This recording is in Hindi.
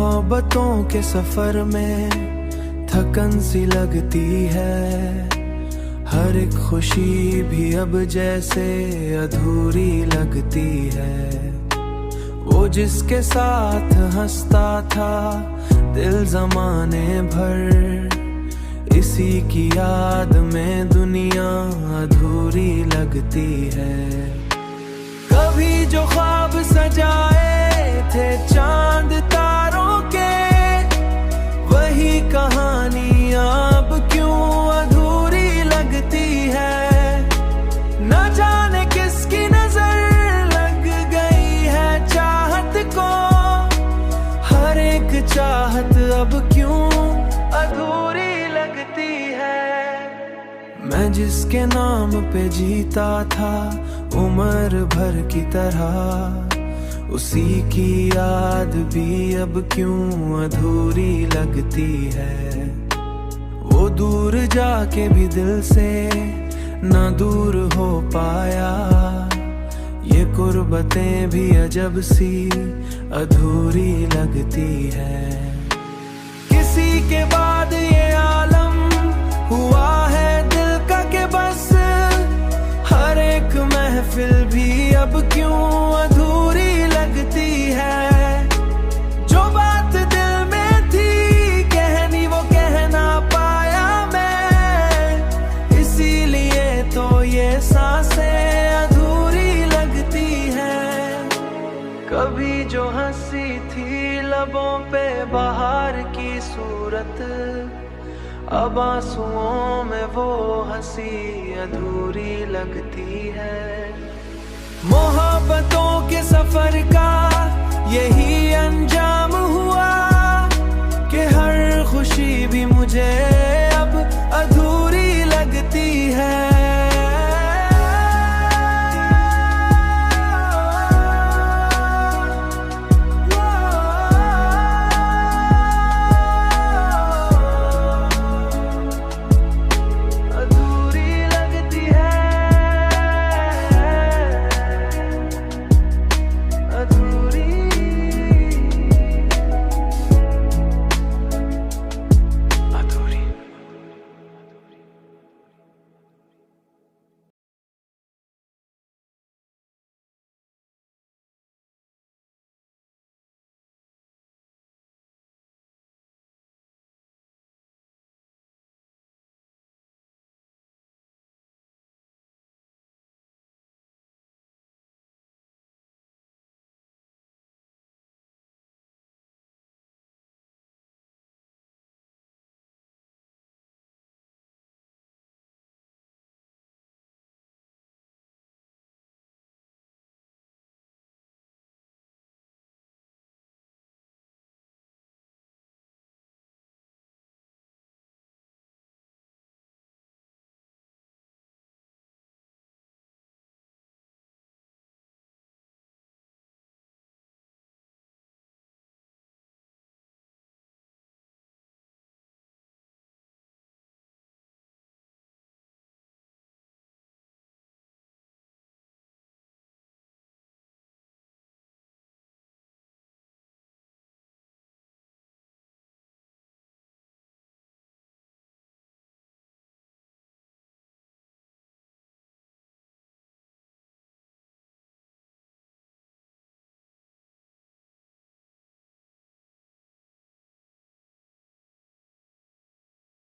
मोहब्बतों के सफर में थकन सी लगती है, हर एक खुशी भी अब जैसे अधूरी लगती है। वो जिसके साथ हंसता था दिल जमाने भर, इसी की याद में दुनिया अधूरी लगती है। कभी जो ख्वाब सजाए थे चांद तारों के, वही कहानियां अब क्यों अधूरी लगती है। न जाने किसकी नजर लग गई है चाहत को, हर एक चाहत अब क्यों अधूरी लगती है। मैं जिसके नाम पे जीता था उम्र भर की तरह, उसी की याद भी अब क्यों अधूरी लगती है। वो दूर जाके भी दिल से ना दूर हो पाया, ये कुर्बतें भी अजब सी अधूरी लगती है। किसी के बाद ये आलम हुआ है दिल का के बस, हर एक महफिल भी अब क्यों अधूरी लगती है। जो बात दिल में थी कहनी वो कह ना पाया मैं, इसीलिए तो ये सांसें अधूरी लगती हैं। कभी जो हंसी थी लबों पे बहार की सूरत, अब आंसुओं में वो हंसी अधूरी लगती है। मोहब्बतों के सफर का यही अंजाम हुआ कि हर खुशी भी मुझे